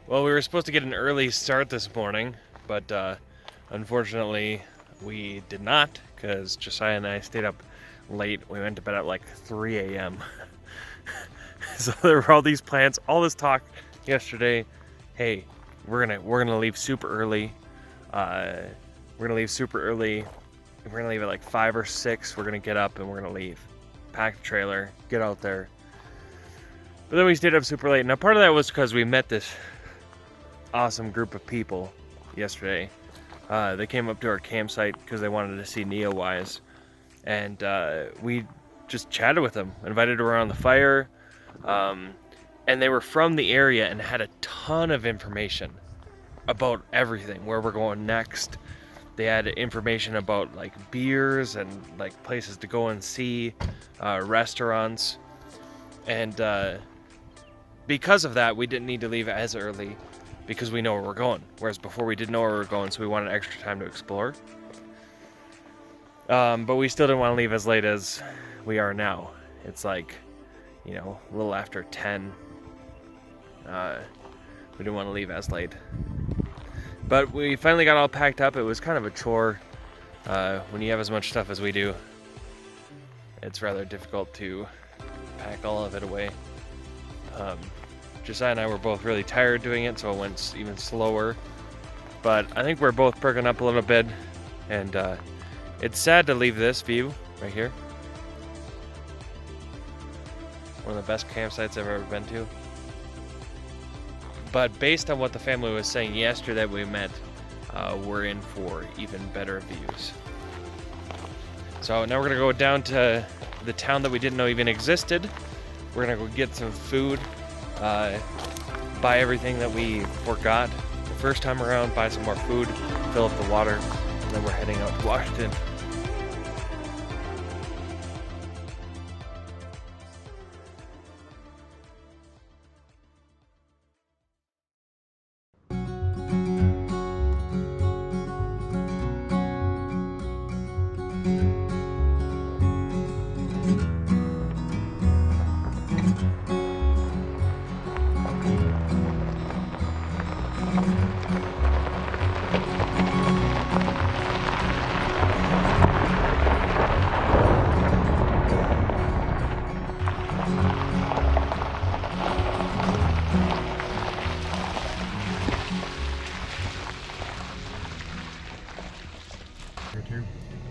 Well, we were supposed to get an early start this morning, but unfortunately we did not, because Josiah and I stayed up late. We went to bed at like 3 a.m. So there were all these plans, all this talk yesterday. Hey, we're gonna leave super early. We're gonna leave super early. We're gonna leave at like 5 or 6. We're gonna get up and we're gonna leave. Pack the trailer, get out there. But then we stayed up super late. Now part of that was because we met this awesome group of people yesterday. They came up to our campsite because they wanted to see Neowise, and we just chatted with them, invited them around the fire, and they were from the area and had a ton of information about everything, where we're going next. They had information about like beers and like places to go and see, restaurants, and because of that we didn't need to leave as early, because we know where we're going, whereas before we didn't know where we were going, so we wanted extra time to explore. But we still didn't want to leave as late as we are now. It's like, you know, a little after 10. We didn't want to leave as late. But we finally got all packed up. It was kind of a chore. When you have as much stuff as we do, it's rather difficult to pack all of it away. Josiah and I were both really tired doing it, so it went even slower. But I think we're both perking up a little bit, and it's sad to leave this view right here. One of the best campsites I've ever been to. But based on what the family was saying yesterday that we met, we're in for even better views. So now we're gonna go down to the town that we didn't know even existed. We're gonna go get some food. Buy everything that we forgot the first time around, buy some more food, fill up the water, and then we're heading out to Washington.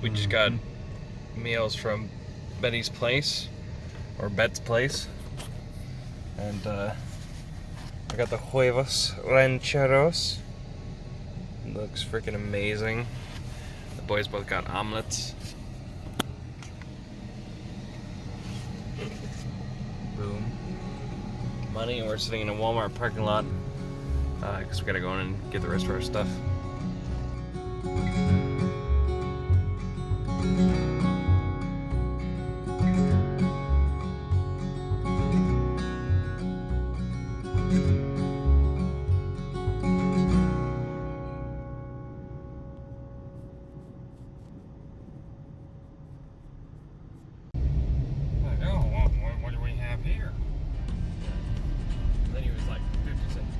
We just got meals from Betty's place, or Bet's place, and I got the huevos rancheros. Looks freaking amazing. The boys both got omelets. Boom. Money, and we're sitting in a Walmart parking lot because we gotta go in and get the rest of our stuff. What do we have here? Then he was like 50 cents.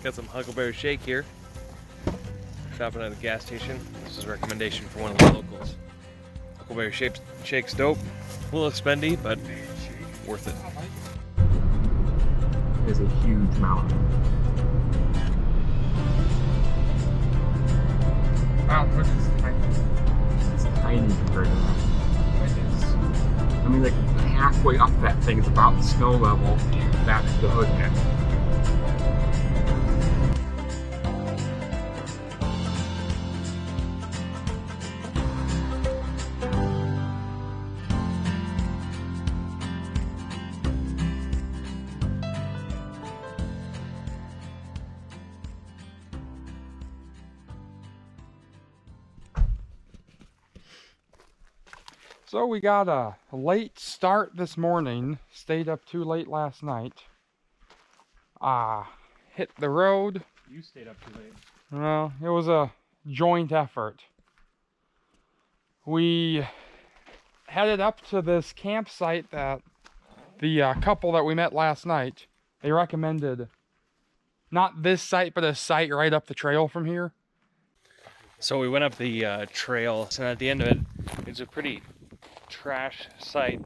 Got some Huckleberry Shake here. Shopping at the gas station. This is a recommendation for one of the locals. Huckleberry Shake's dope. A little expendy, but worth it. It is a huge mountain. Wow, look, it's tiny. It's tiny compared to that. It is. I mean, like halfway up that thing is about the snow level. That's the hood neck. So we got a late start this morning, stayed up too late last night. Hit the road. You stayed up too late. Well, it was a joint effort. We headed up to this campsite that the couple that we met last night, they recommended. Not this site, but a site right up the trail from here. So we went up the trail, and at the end of it, it's a pretty trash site,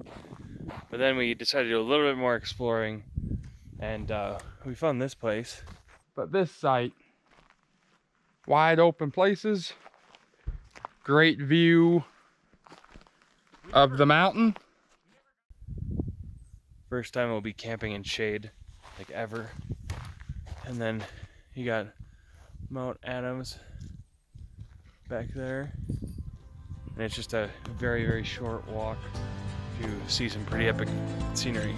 but then we decided to do a little bit more exploring, and we found this place. But this site, wide open places, great view of the mountain. First time we'll be camping in shade, like ever. And then you got Mount Adams back there. And it's just a very, very short walk to see some pretty epic scenery.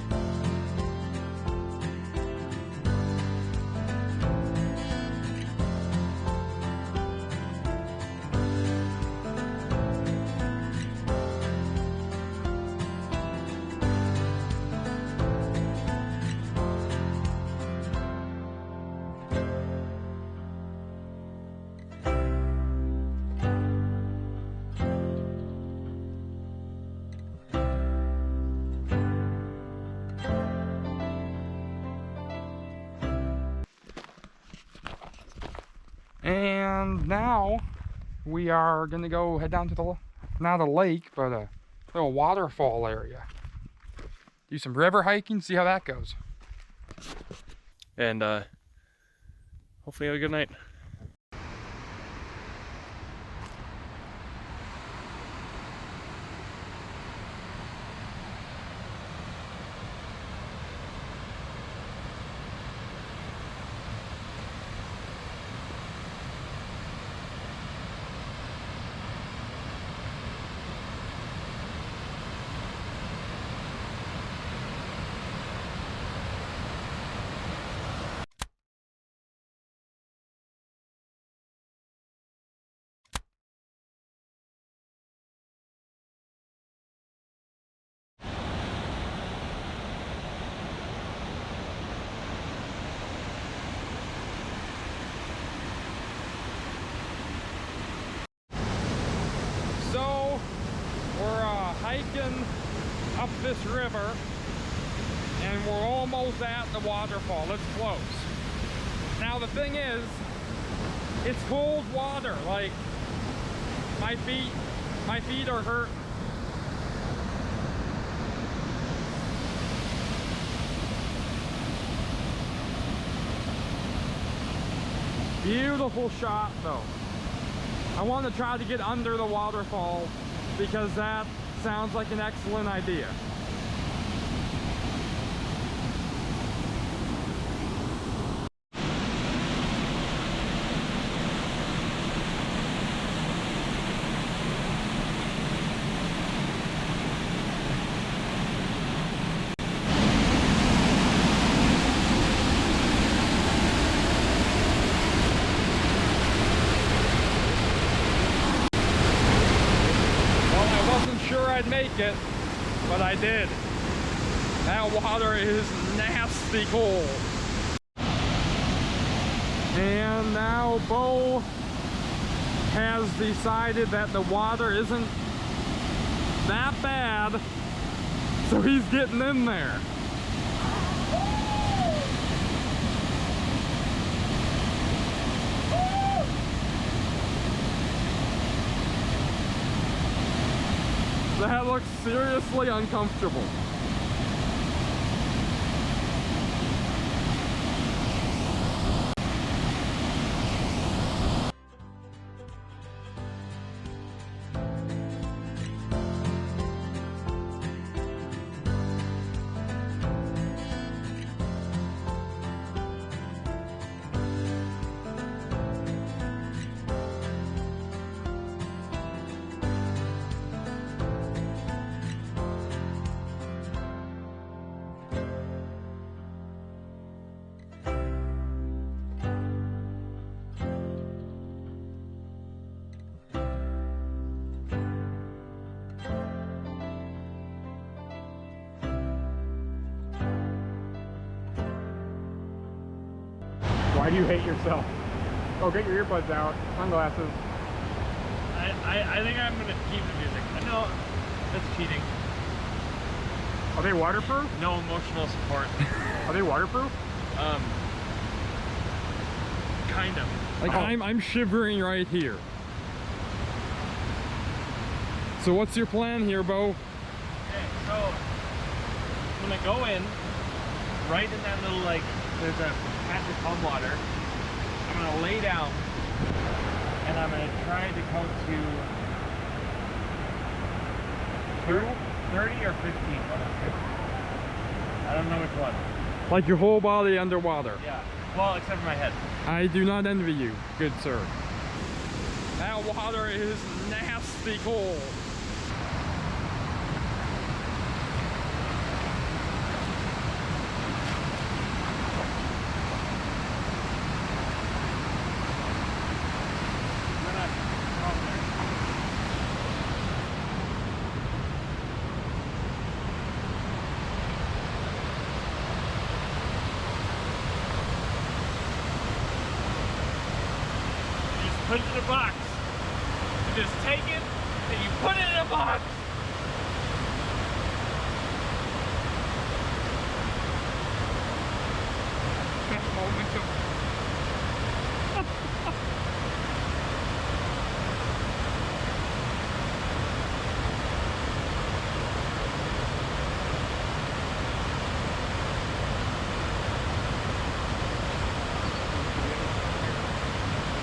And now we are gonna go head down to the, not a lake, but a little waterfall area. Do some river hiking, see how that goes. And hopefully have a good night. So we're hiking up this river, and we're almost at the waterfall. It's close. Now the thing is, it's cold water. Like my feet are hurt. Beautiful shot though. I want to try to get under the waterfall because that sounds like an excellent idea. I'd make it, but I did. That water is nasty cold. And now Bo has decided that the water isn't that bad, so he's getting in there. That looks seriously uncomfortable. Why do you hate yourself? Oh, get your earbuds out. Sunglasses. I think I'm gonna keep the music. No, that's cheating. Are they waterproof? No emotional support. Are they waterproof? Kind of. Like I'm shivering right here. So what's your plan here, Bo? Okay, so I'm gonna go in right in that little like there's a patch of pond water. I'm gonna lay down and I'm gonna try to count to 30 or 15. One of the two. I don't know which one. Like your whole body underwater. Yeah. Well, except for my head. I do not envy you, good sir. That water is nasty cold. Put it in a box. You just take it and you put it in a box. Best moment of...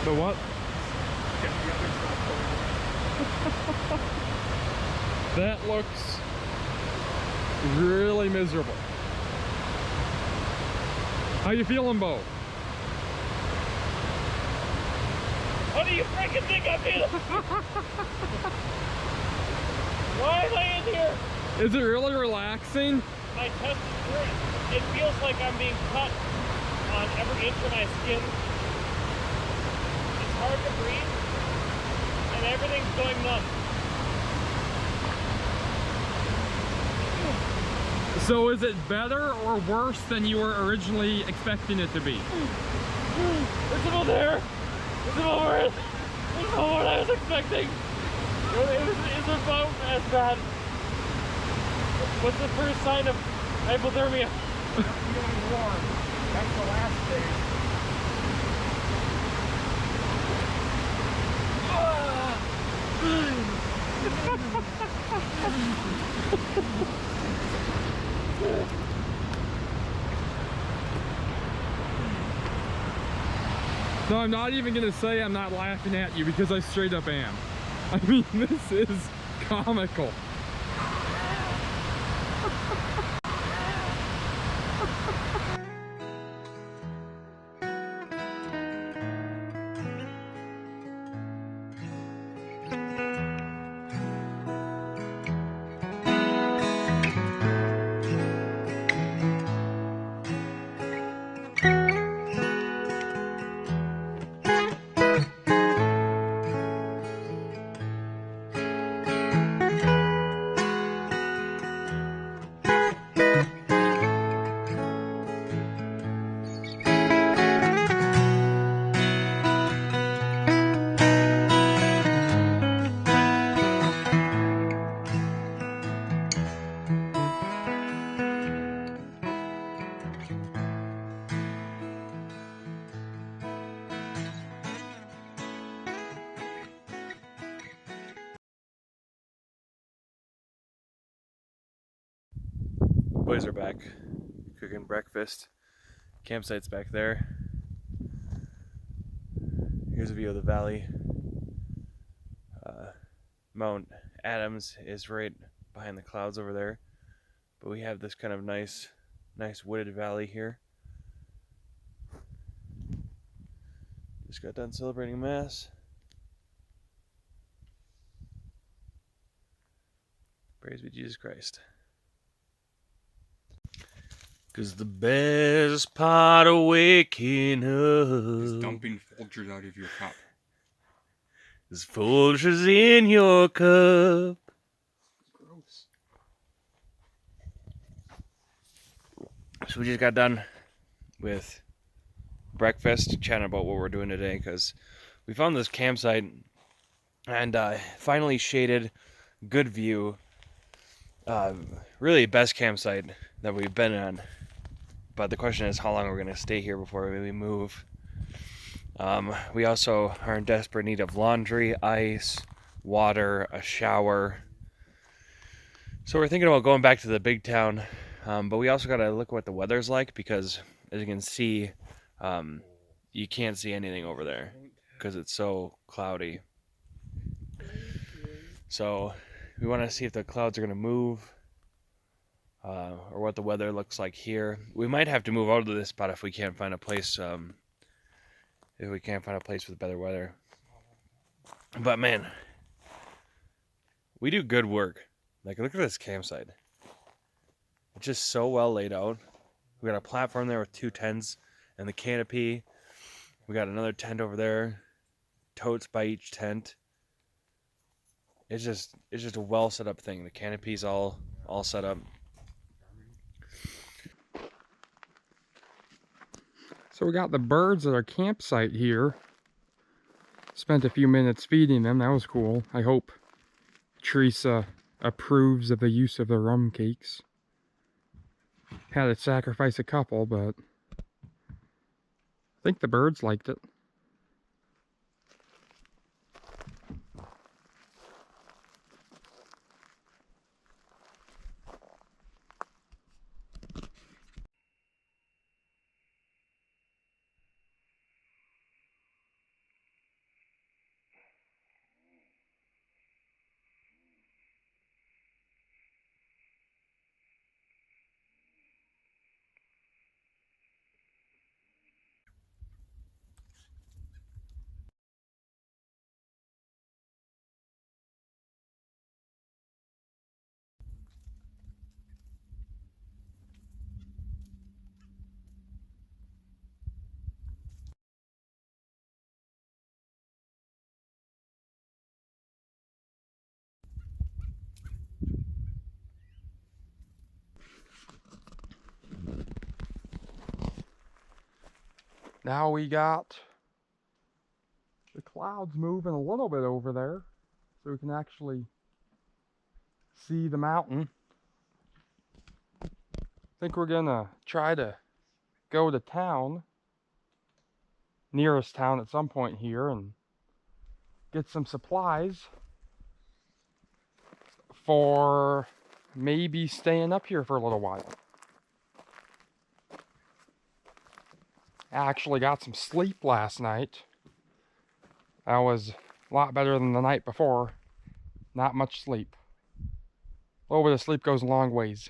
The what? That looks really miserable. How you feeling, Bo? What do you freaking think I'm feeling? Why am I in here? Is it really relaxing? My chest is hurting. It feels like I'm being cut on every inch of my skin. It's hard to breathe, and everything's going numb. So is it better or worse than you were originally expecting it to be? It's about there. It's about worse. It's about what I was expecting. It's about as bad. What's the first sign of hypothermia? feeling warm. That's the last stage. No, I'm not even gonna say I'm not laughing at you because I straight up am. I mean, this is comical. Boys are back cooking breakfast. Campsite's back there. Here's a view of the valley. Mount Adams is right behind the clouds over there, but we have this kind of nice wooded valley here. Just got done celebrating Mass. Praise be Jesus Christ. 'Cause the best part of waking Is up dumping Folgers out of your cup. is Folgers in your cup. Gross. So we just got done with breakfast, chatting about what we're doing today, because we found this campsite and finally shaded, good view. Really best campsite that we've been on. But the question is how long we're going to stay here before we move. We also are in desperate need of laundry, ice, water, a shower. So we're thinking about going back to the big town. But we also got to look at what the weather's like, because as you can see, you can't see anything over there because it's so cloudy. So we want to see if the clouds are going to move. Or what the weather looks like here. We might have to move out of this spot if we can't find a place. If we can't find a place with better weather. But man, we do good work. Like, look at this campsite. It's just so well laid out. We got a platform there with 2 tents and the canopy. We got another tent over there. Totes by each tent. It's just a well set up thing. The canopy's all set up. So we got the birds at our campsite here. Spent a few minutes feeding them. That was cool. I hope Teresa approves of the use of the rum cakes. Had to sacrifice a couple, but I think the birds liked it. Now we got the clouds moving a little bit over there, so we can actually see the mountain. I think we're gonna try to go to town, nearest town at some point here, and get some supplies for maybe staying up here for a little while. I actually got some sleep last night. That was a lot better than the night before. Not much sleep. A little bit of sleep goes a long ways.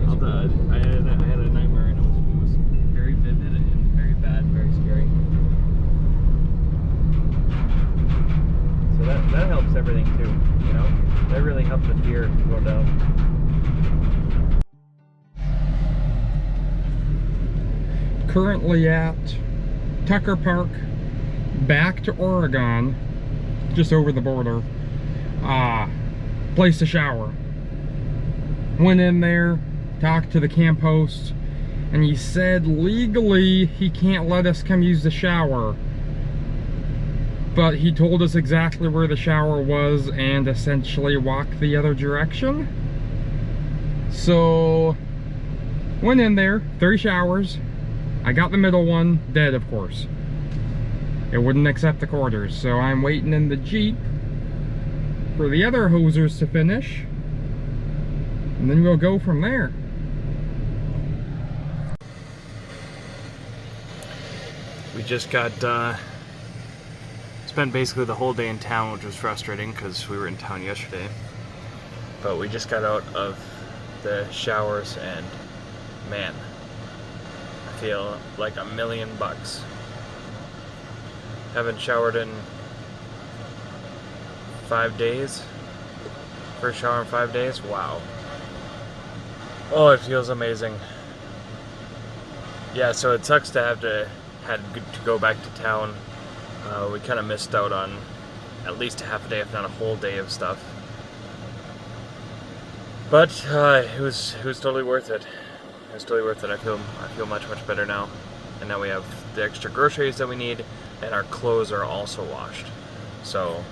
I had a nightmare and it was very vivid and very bad, very scary. So that helps everything too, you know? That really helped the fear go down. Currently at Tucker Park, back to Oregon, just over the border. Place to shower. Went in there, talked to the camp host, and he said legally he can't let us come use the shower. But he told us exactly where the shower was and essentially walked the other direction. So, went in there, 3 showers. I got the middle one, dead of course. It wouldn't accept the quarters, so I'm waiting in the Jeep for the other hosers to finish. And then we'll go from there. We just got spent basically the whole day in town, which was frustrating because we were in town yesterday. But we just got out of the showers and man, I feel like $1,000,000. Haven't showered in 5 days. First shower in 5 days. Wow. Oh, it feels amazing. Yeah, so it sucks to had to go back to town. We kind of missed out on at least half a day, if not a whole day of stuff. But it was totally worth it. It was totally worth it. I feel much better now, and now we have the extra groceries that we need, and our clothes are also washed. So,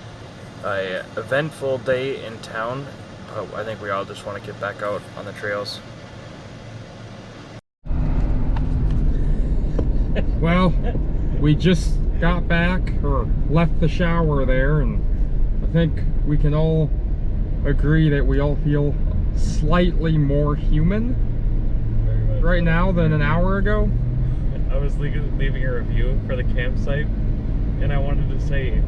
eventful day in town. But I think we all just want to get back out on the trails. Well, we just got back, or left the shower there, and I think we can all agree that we all feel slightly more human right now than an hour ago. I was leaving a review for the campsite, and I wanted to say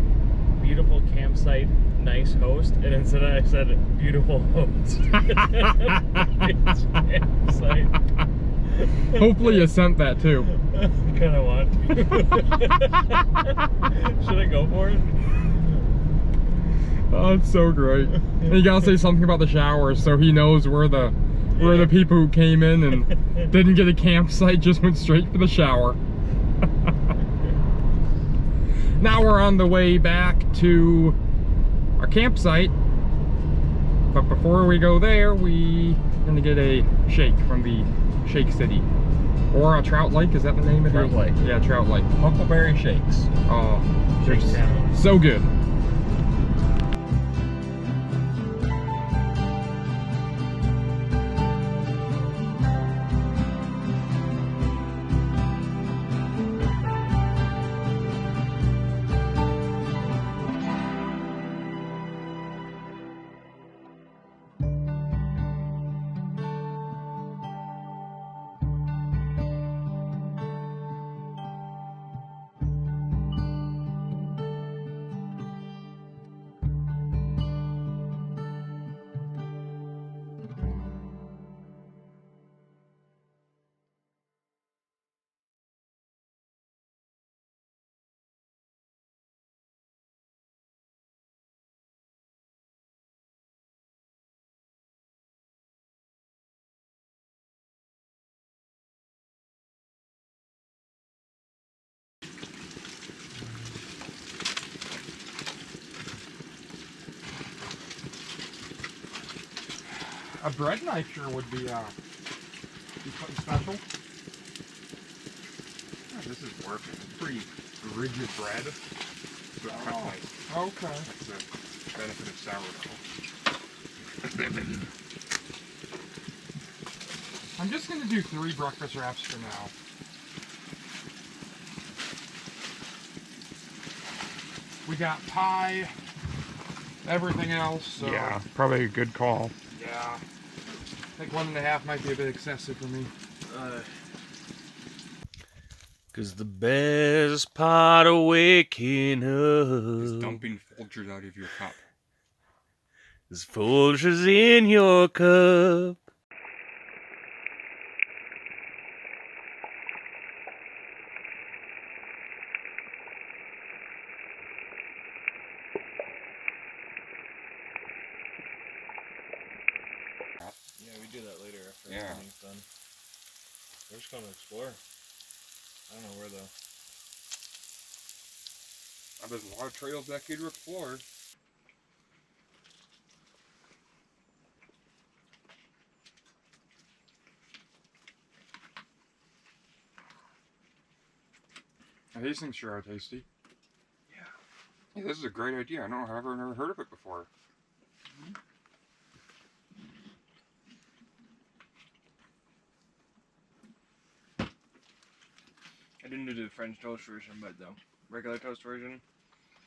beautiful campsite, nice host, and instead I said beautiful host. Campsite. Hopefully you sent that too. I kind of want to. Should I go for it? Oh, it's so great. And you gotta say something about the showers so he knows where the people who came in and didn't get a campsite just went straight for the shower. Now we're on the way back to our campsite, but before we go there, we gonna get a shake from the Shake City, or a Trout Lake. Is that the name of it? Trout Lake. Yeah, Trout Lake. Huckleberry shakes. Oh, Shake town. so good. A bread knife sure would be something special. Yeah, this is working. It's pretty rigid bread. So it cuts nice. Okay. That's the benefit of sourdough. I'm just gonna do 3 breakfast wraps for now. We got pie, everything else, so... Yeah, probably a good call. Yeah. I think 1.5 might be a bit excessive for me. Cause the best part of waking Is up dumping Folgers out of your cup. is Folgers in your cup. we do that later after Yeah. everything's done. We're just going to explore. I don't know where though. There's a lot of trails back here to explore. These things sure are tasty. Yeah, this is a great idea. I don't know if I've ever heard of it before. I didn't do the French toast version, but the regular toast version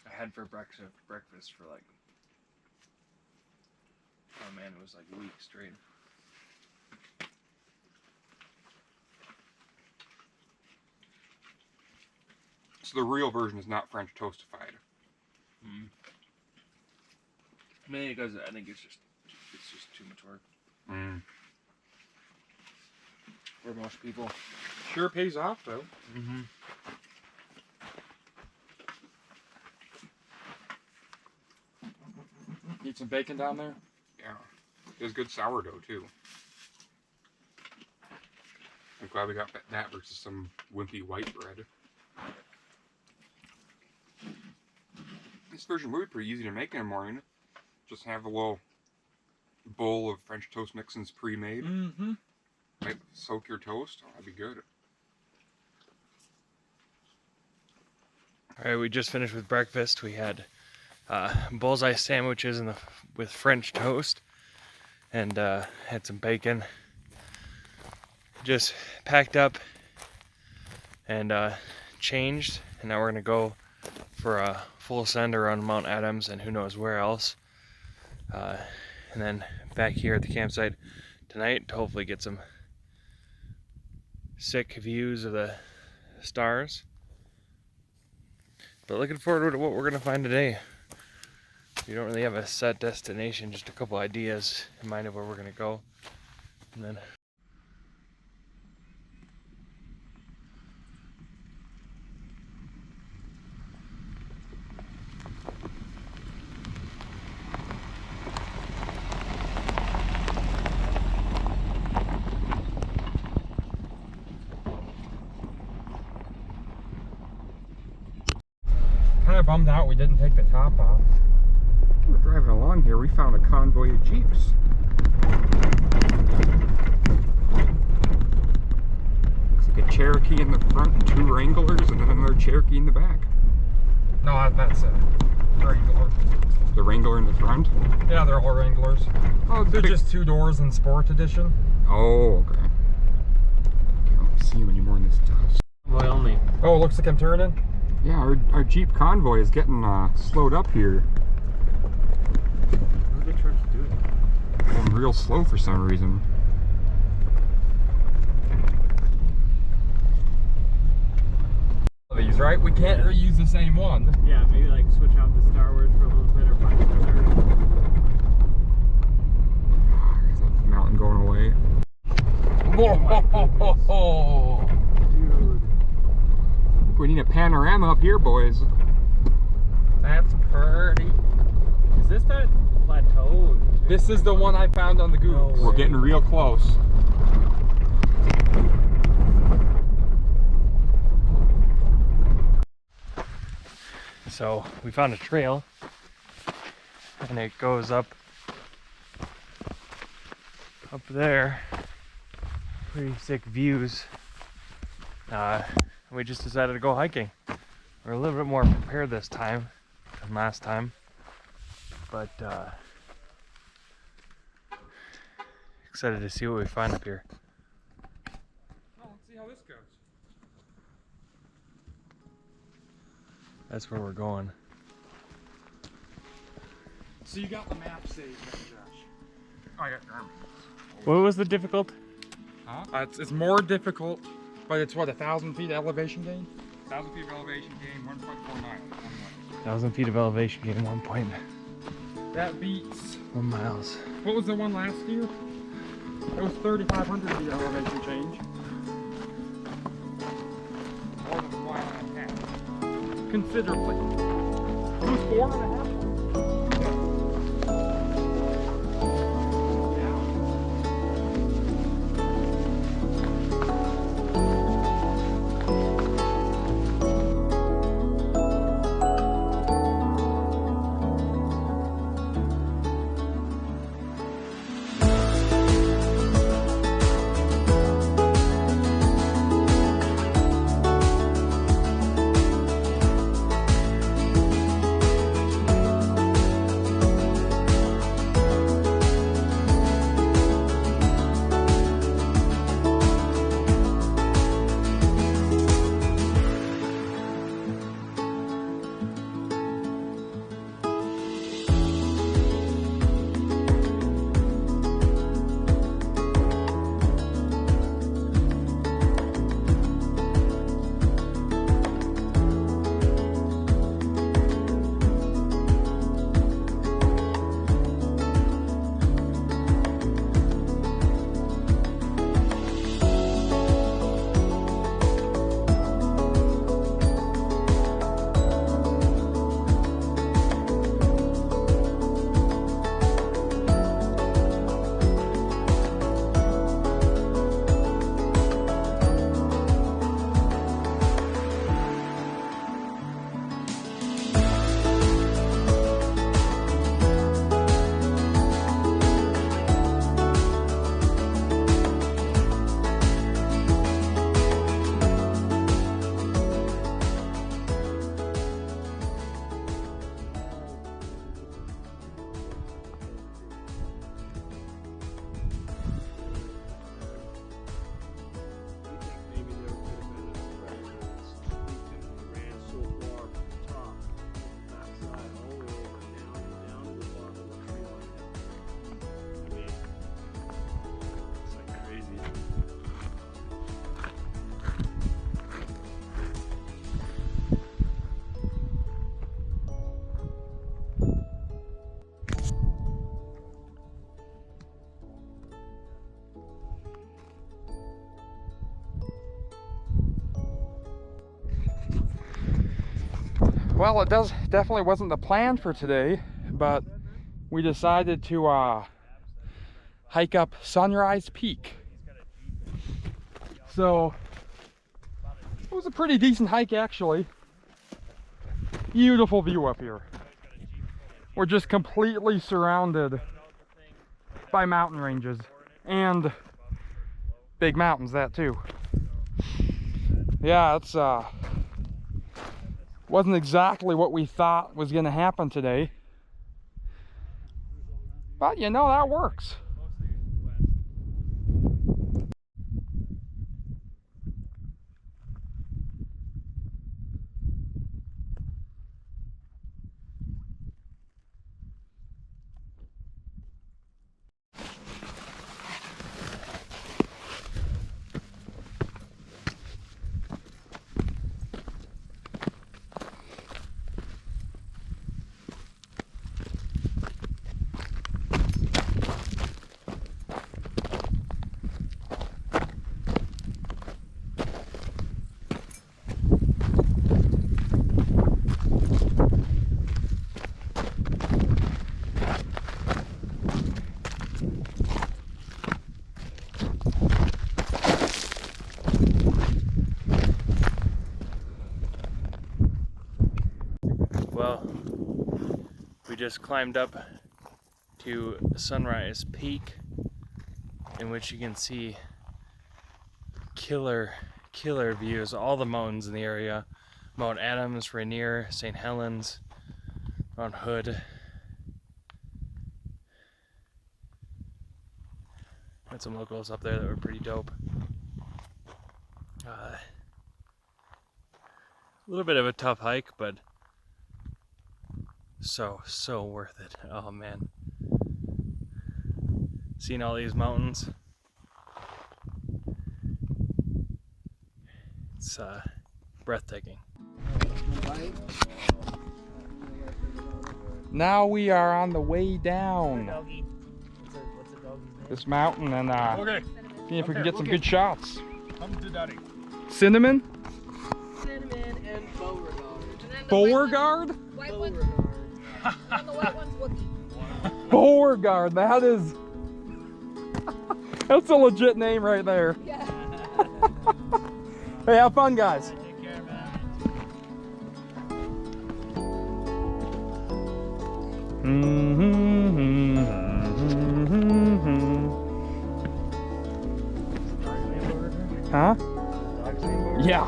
I had for breakfast for like, oh man, it was like weeks straight. So the real version is not French toastified. Mainly because I think it's just too much work for most people. Sure pays off though. Mm-hmm. Need some bacon down there? Yeah. There's good sourdough too. I'm glad we got that versus some wimpy white bread. This version would be pretty easy to make in the morning. Just have a little bowl of French toast mixins pre-made. Mm-hmm. Might soak your toast. Oh, that'd be good. All right, we just finished with breakfast. We had bullseye sandwiches with French toast, and had some bacon. Just packed up and changed, and now we're gonna go for a full send around Mount Adams and who knows where else. And then back here at the campsite tonight to hopefully get some sick views of the stars. But looking forward to what we're gonna find today. We don't really have a set destination, just a couple ideas in mind of where we're gonna go. And then Kind of bummed out we didn't take the top off. We're driving along here. We found a convoy of Jeeps. Looks like a Cherokee in the front and 2 Wranglers and then another Cherokee in the back. No, that's a Wrangler. The Wrangler in the front? Yeah, they're all Wranglers. Oh, They're just 2 doors in Sport Edition. Oh, okay. Can't see him anymore in this dust. boy only. Oh, looks like I'm turning. Yeah, our Jeep convoy is getting slowed up here. What are they trying to do? Going real slow for some reason. These, right? We can't reuse the same one. Yeah, maybe like switch out the Star Wars for a little bit or find another. Is that mountain going away? Whoa! Dude. We need a panorama up here, boys. That's pretty. Is this that plateau? This is the one I found on the Google. We're getting real close. So we found a trail, and it goes up there. Pretty sick views. We just decided to go hiking. We're a little bit more prepared this time than last time, but excited to see what we find up here. Oh, let's see how this goes. That's where we're going. So you got the map saved, Josh? Oh, I got Garmin. What was the difficult? Huh? It's more difficult, but it's what, 1,000 feet elevation gain? 1,000 feet of elevation gain, 1.4 miles. 1,000 feet of elevation gain, 1.1 That beats. miles. What was the one last year? It was 3,500 feet elevation change. More than a mile and a half. Considerably. It was 4.5. Well, it definitely wasn't the plan for today, but we decided to hike up Sunrise Peak. So it was a pretty decent hike, actually. Beautiful view up here. We're just completely surrounded by mountain ranges and big mountains, that too. Yeah, it's wasn't exactly what we thought was going to happen today, but you know, that works. Well, we just climbed up to Sunrise Peak, in which you can see killer views, all the mountains in the area. Mount Adams, Rainier, St. Helens, Mount Hood. Had some locals up there that were pretty dope. A little bit of a tough hike, but so worth it. Oh man. Seeing all these mountains. It's breathtaking. Now we are on the way down this mountain and see if we can get some good shots. Cinnamon? Cinnamon and Beauregard. Beauregard? White one. And the white one's Wookie. Beauregard, that is... That's a legit name right there. Yeah. Hey, have fun, guys. Take care, Huh? Yeah.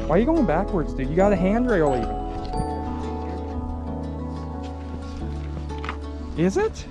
Why are you going backwards, dude? You got a handrail even. Is it?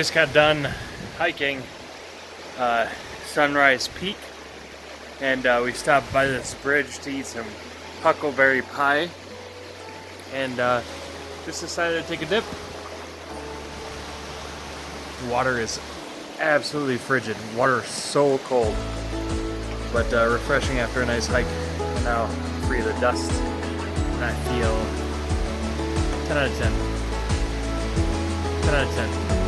Just got done hiking Sunrise Peak, and we stopped by this bridge to eat some huckleberry pie, and just decided to take a dip. The water is absolutely frigid. Water is so cold, but refreshing after a nice hike. And now I'm free of the dust, and I feel 10 out of 10. 10 out of 10.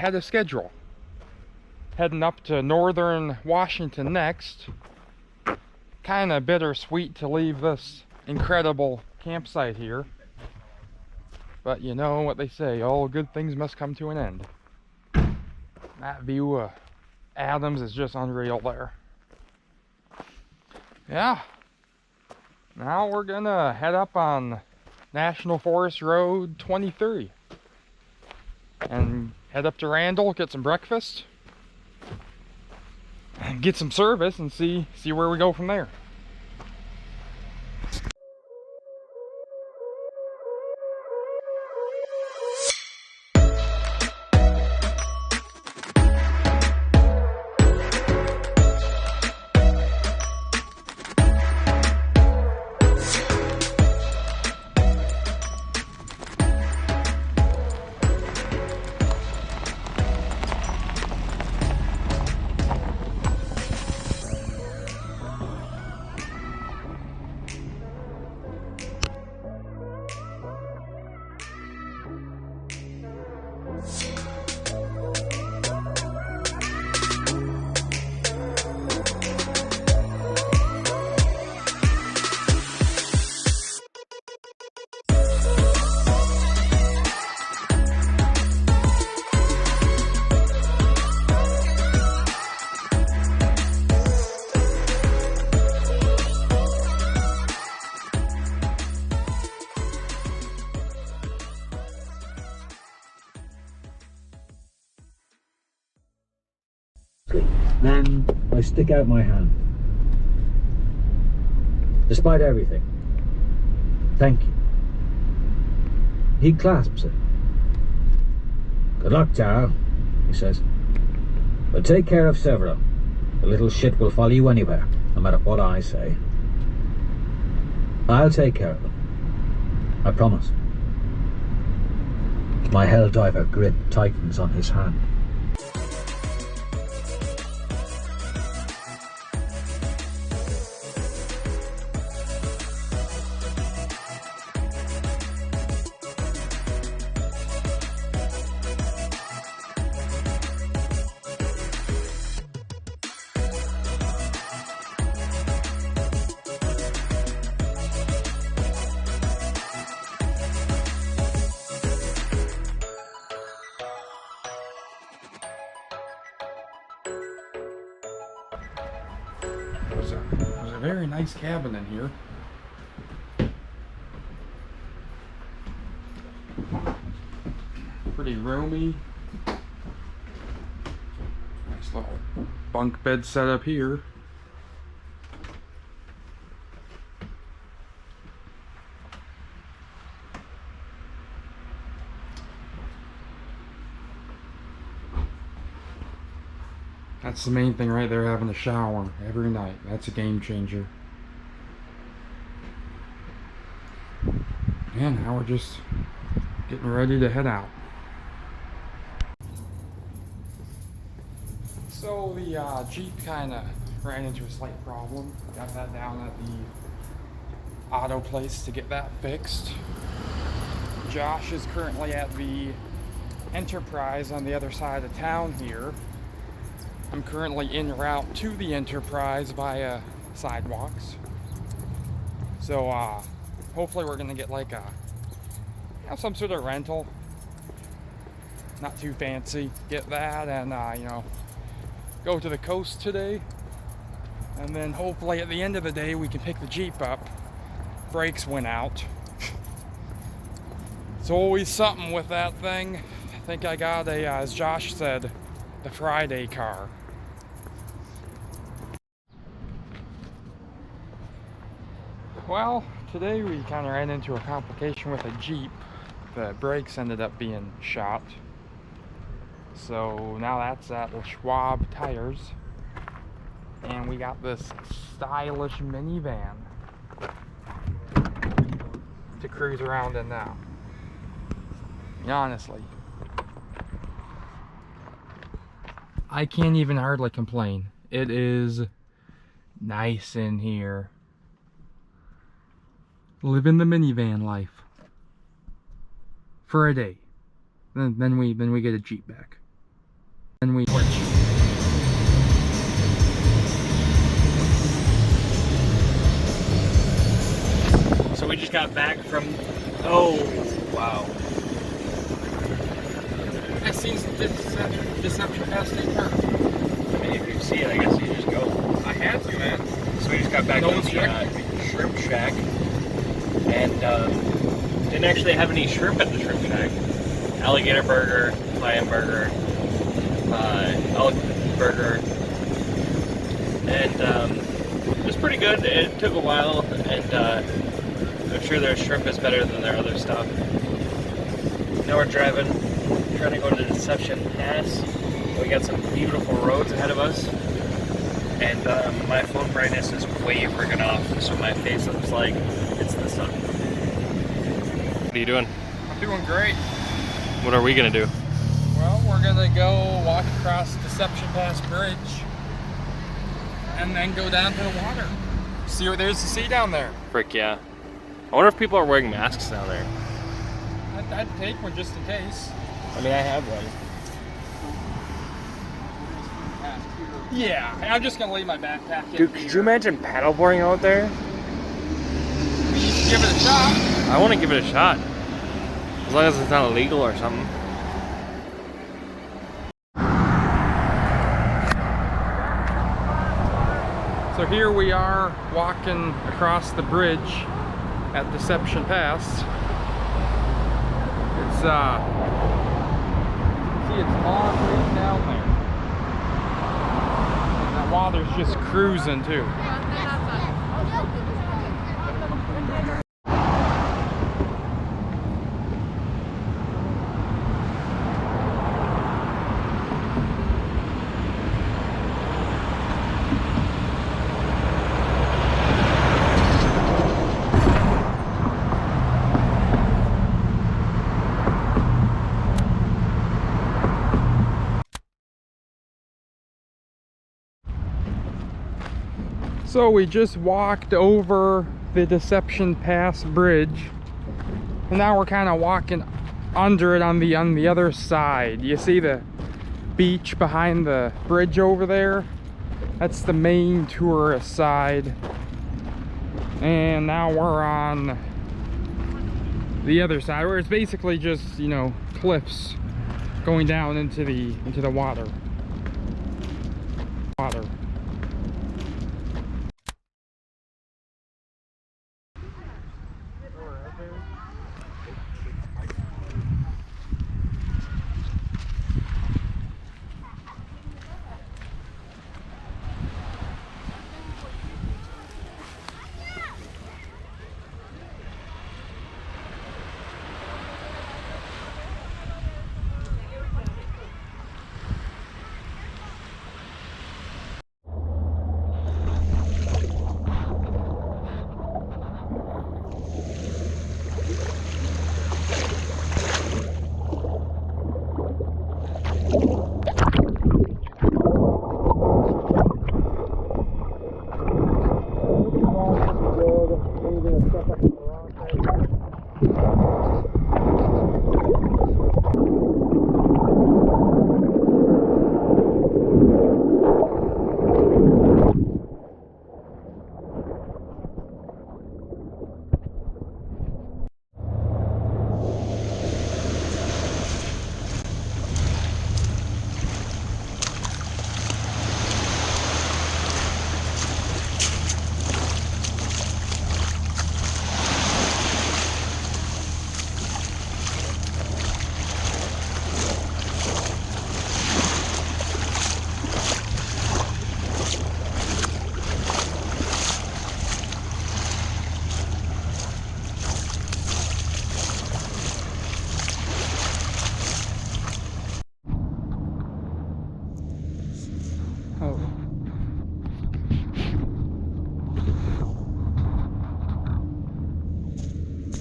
ahead of schedule. Heading up to northern Washington next. Kind of bittersweet to leave this incredible campsite here. But you know what they say, all good things must come to an end. That view of Adams is just unreal there. Yeah. Now we're gonna head up on National Forest Road 23 and head up to Randall, get some breakfast, and get some service and see where we go from there. Then I stick out my hand. Despite everything, thank you. He clasps it. Good luck, Taro, he says. But take care of Severo. The little shit will follow you anywhere, no matter what I say. I'll take care of him. I promise. My Helldiver grip tightens on his hand. There's a very nice cabin in here. Pretty roomy. Nice little bunk bed set up here. That's the main thing right there, having a shower every night. That's a game changer. And now we're just getting ready to head out. So the Jeep kind of ran into a slight problem. Got that down at the auto place to get that fixed. Josh is currently at the Enterprise on the other side of town here. I'm currently en route to the Enterprise via sidewalks. So hopefully we're gonna get like some sort of rental. Not too fancy. Get that and you know, go to the coast today. And then hopefully at the end of the day we can pick the Jeep up. Brakes went out. It's always something with that thing. I think I got a, as Josh said, the Friday car. Well, today we kind of ran into a complication with a Jeep. The brakes ended up being shot. So now that's at the Schwab Tires. And we got this stylish minivan to cruise around in now. And honestly, I can't even hardly complain. It is nice in here. Living the minivan life for a day. Then we get a Jeep back. fantastic work. I mean, if you see it, I guess you just go. I had to, man. So we just got back No on the Shrimp Shack, and didn't actually have any shrimp at the Shrimp Shack. Alligator burger, clam burger, elk burger, and it was pretty good. It took a while, and I'm sure their shrimp is better than their other stuff. Now we're driving, trying to go to Deception Pass. We got some beautiful roads ahead of us, and my phone brightness is way friggin' off, so my face looks like it's the sun. What are you doing? I'm doing great. What are we gonna do? Well, we're gonna go walk across Deception Pass Bridge and then go down to the water. See what there's to see down there. Frick yeah. I wonder if people are wearing masks down there. I'd take one just in case. I mean, I have one. Yeah, I'm just gonna leave my backpack in Dude, here. could you imagine paddleboarding out there? Give it a shot. I want to give it a shot. As long as it's not illegal or something. So here we are walking across the bridge at Deception Pass. It's see, it's long way down there. And that water's just cruising too. So we just walked over the Deception Pass Bridge, and now we're kind of walking under it on the other side. You see the beach behind the bridge over there? That's the main tourist side. And now we're on the other side, where it's basically just, you know, cliffs going down into the water.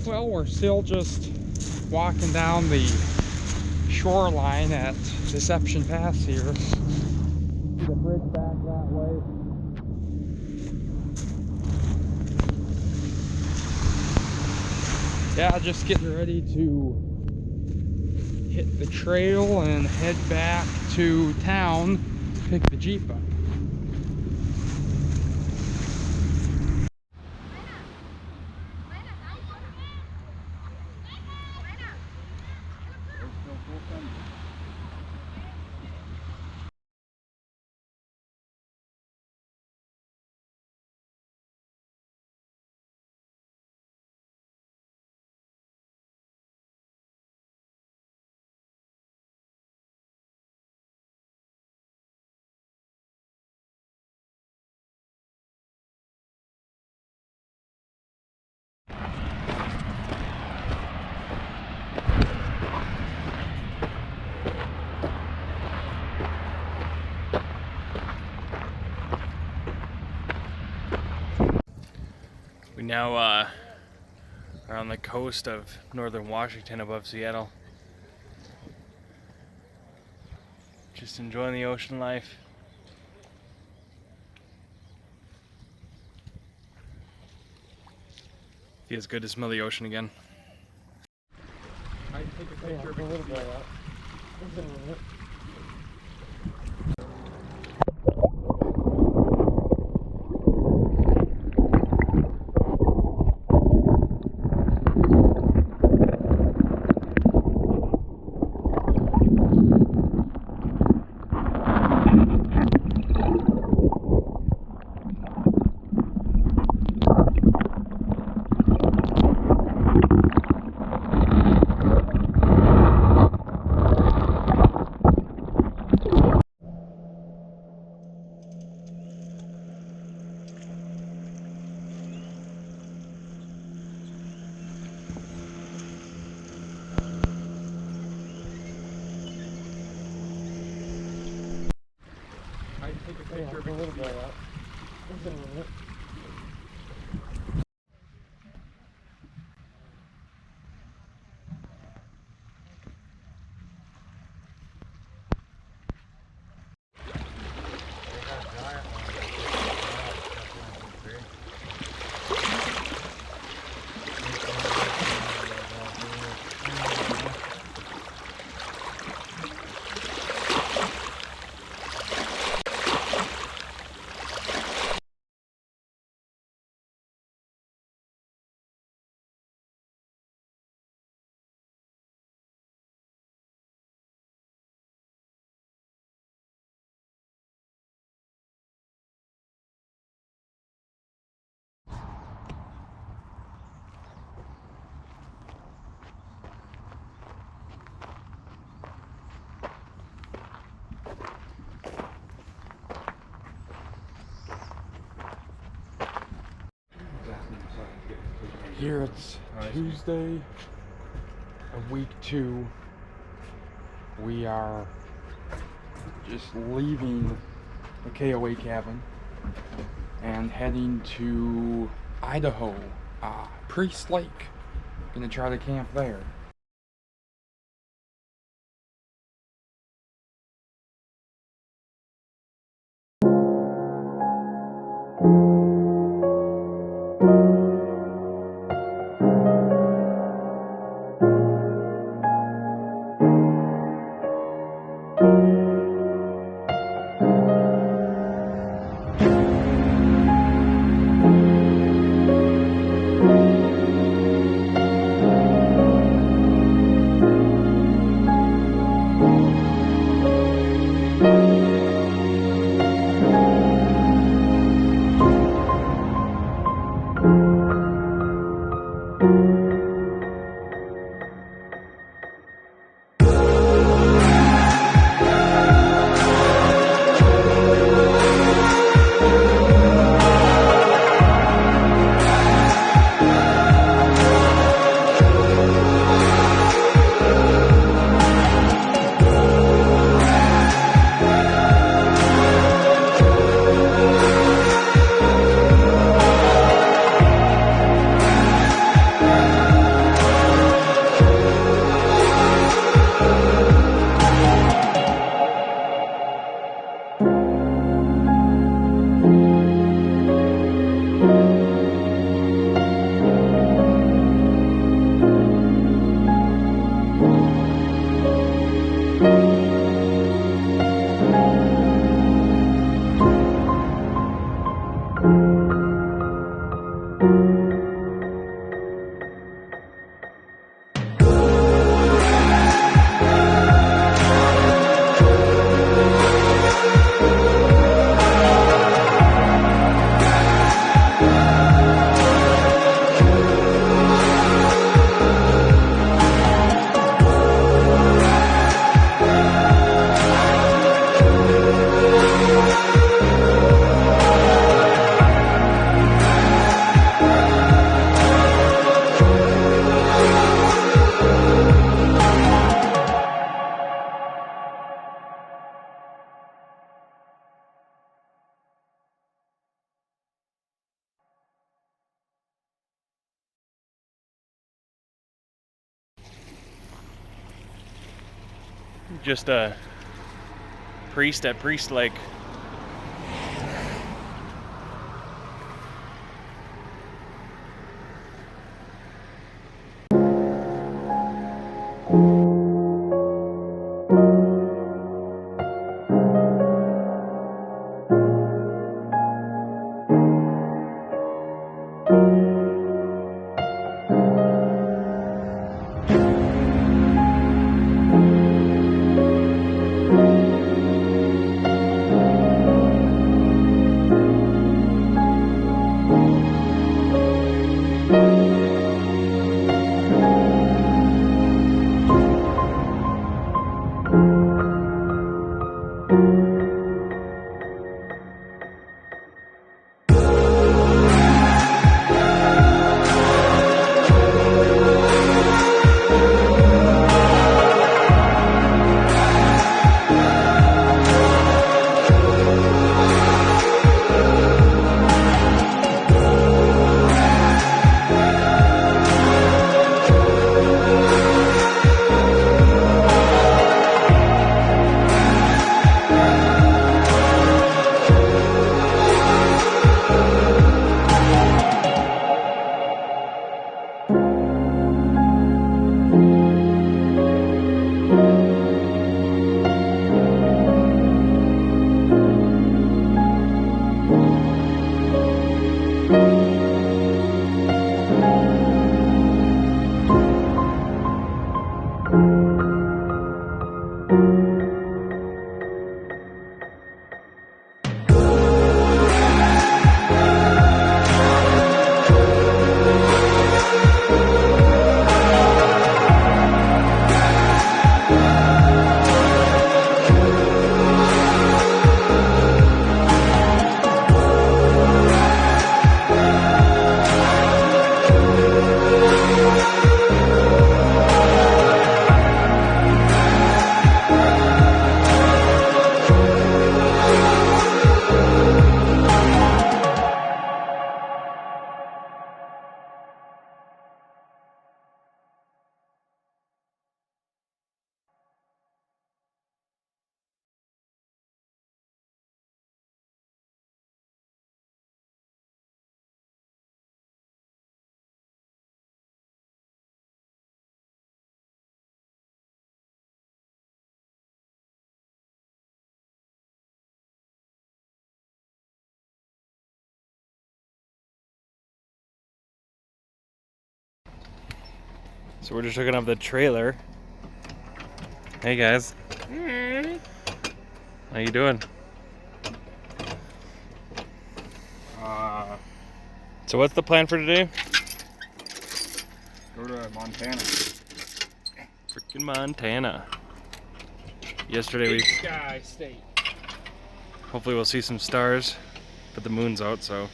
Well, we're still just walking down the shoreline at Deception Pass here. See the bridge back that way. Yeah, just getting ready to hit the trail and head back to town, pick the Jeep up. We now are on the coast of northern Washington above Seattle. Just enjoying the ocean life. Feels good to smell the ocean again. I take a picture of a little bit of that. I take a picture of a little bit of that. Here it's Tuesday of week 2. We are just leaving the KOA cabin and heading to Idaho, Priest Lake. Gonna try to camp there. just a priest at Priest Lake. So we're just hooking up the trailer. Hey guys. How you doing? So what's the plan for today? Go to Montana. Frickin' Montana. Yesterday we Sky State. hopefully we'll see some stars, but the moon's out, so.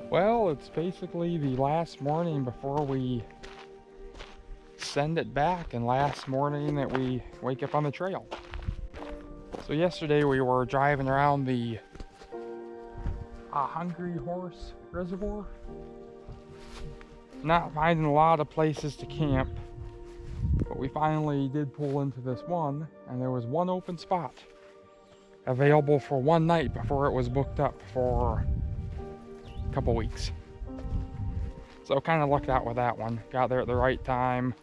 Well, it's basically the last morning before we send it back, and last morning that we wake up on the trail. So yesterday we were driving around the Hungry Horse Reservoir, not finding a lot of places to camp, but we finally did pull into this one, and there was one open spot available for one night before it was booked up for a couple weeks. So kind of lucked out with that one. Got there at the right time.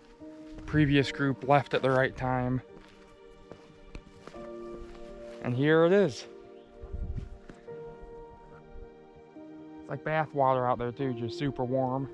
Previous group left at the right time. And here it is. It's like bath water out there too, just super warm.